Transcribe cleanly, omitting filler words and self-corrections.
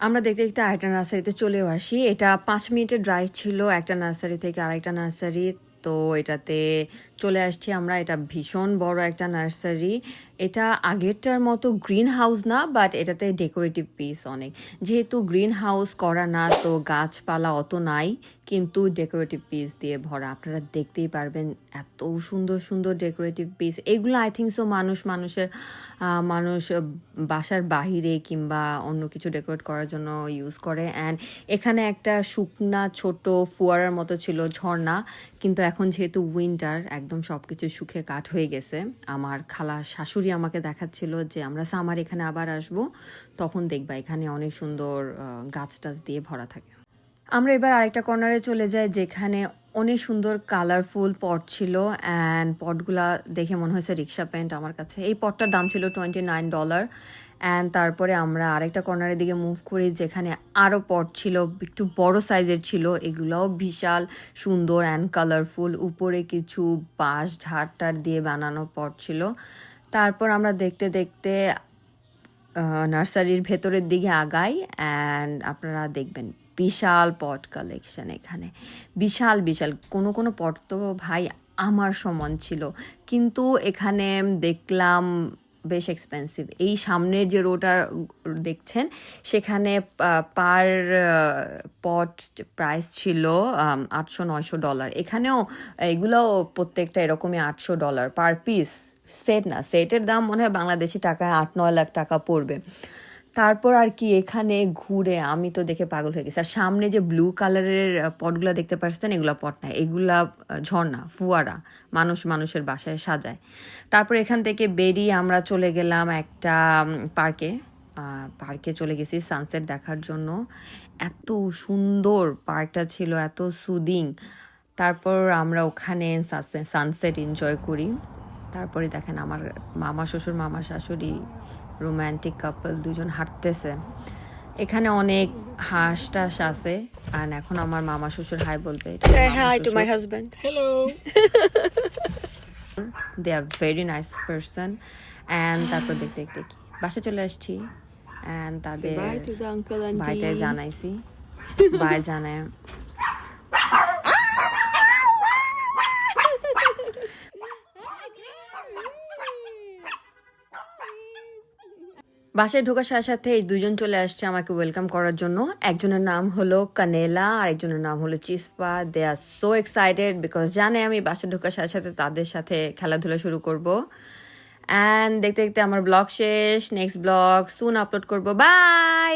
আমরা দেখতে দেখতে আরেকটা নার্সারিতে চলেও আসি। এটা 5 মিনিটের ড্রাইভ ছিল একটা নার্সারি থেকে আরেকটা নার্সারি। তো এটাতে চলে আসছি আমরা। এটা ভীষণ বড় একটা নার্সারি। এটা আগেরটার মতো গ্রিন হাউস না, বাট এটাতে ডেকোরেটিভ পিস অনেক। যেহেতু গ্রিন হাউস করা না, তো গাছপালা অত নাই, কিন্তু ডেকোরেটিভ পিস দিয়ে ভরা। আপনারা দেখতেই পারবেন এত সুন্দর সুন্দর ডেকোরেটিভ পিস। এগুলো আই থিঙ্ক সো মানুষ বাসার বাহিরে কিংবা অন্য কিছু ডেকোরেট করার জন্য ইউজ করে। অ্যান্ড এখানে একটা শুকনা ছোট ফুয়ারার মতো ছিল, ঝর্ণা, কিন্তু এখন যেহেতু উইন্টার একদম সব কিছু শুকিয়ে কাঠ হয়ে গেছে। আমার খালা শাশুড়ি আমাকে দেখাচ্ছিল যে আমরা সামার এখানে আবার আসব, তখন দেখবা এখানে অনেক সুন্দর গাছ টাছ দিয়ে ভরা থাকে। আমরা এবার আরেকটা কর্নারে চলে যাই যেখানে অনেক সুন্দর কালারফুল পট ছিল। অ্যান্ড পটগুলা দেখে মনে হয়েছে রিক্সা পেন্ট আমার কাছে। এই পটটার দাম ছিল $29। অ্যান্ড তারপরে আমরা আরেকটা কর্নারের দিকে মুভ করি যেখানে আরও পট ছিল, একটু বড় সাইজের ছিল। এগুলোও বিশাল সুন্দর অ্যান্ড কালারফুল। উপরে কিছু বাঁশ ঝাড়টার দিয়ে বানানো পট ছিল। তারপর আমরা দেখতে দেখতে নার্সারির ভেতরের দিকে আগাই। অ্যান্ড আপনারা দেখবেন বিশাল পট কালেকশন এখানে, বিশাল বিশাল। কোনো কোনো পট তো ভাই আমার সমান ছিল, কিন্তু এখানে দেখলাম বেশ এক্সপেন্সিভ। এই সামনের যে রোটা দেখছেন সেখানে পার পট প্রাইস ছিল $800-900। এখানেও এগুলোও প্রত্যেকটা এরকমই $800 পার পিস। সেট না, সেটের দাম মনে হয় বাংলাদেশি টাকায় 8-9 লাখ টাকা পড়বে। তারপর আর কি এখানে ঘুরে আমি তো দেখে পাগল হয়ে গেছি। আর সামনে যে ব্লু কালারের পটগুলো দেখতে পাচ্ছেন, এগুলা পট না, এগুলা ঝর্ণা, ফুয়ারা, মানুষের বাসায় সাজায়। তারপর এখান থেকে বেরিয়ে আমরা চলে গেলাম একটা পার্কে চলে গেছি সানসেট দেখার জন্য। এত সুন্দর পার্কটা ছিল, এত সুদিং। তারপর আমরা ওখানে সানসেট এনজয় করি। তারপরে দেখেন আমার মামা শ্বশুর মামা শাশুড়ি রোম্যান্টিক কাপল দুজন হাঁটতেছে। এখানে অনেক হাঁস টাস আছে। আর এখন আমার মামা শ্বশুর হাই বলবে। Hi to my husband. Hello. They are very nice person. And তারপর দেখতে দেখতে কি বাসে চলে আসছি। And তাদের Bye to the uncle and ভাইটাই জানাইছি, বাই জানায়। বাসায় ঢোকার সাথে সাথে এই দুজন চলে আসছে আমাকে ওয়েলকাম করার জন্য। একজনের নাম হলো কানেলা আর একজনের নাম হলো চিসপা। দে আর সো এক্সাইটেড বিকজ জানে আমি বাসায় ঢোকার সাথে সাথে তাদের সাথে খেলাধুলা শুরু করব। অ্যান্ড দেখতে দেখতে আমার ব্লগ শেষ। নেক্সট ব্লগ সুন আপলোড করবো। বাই।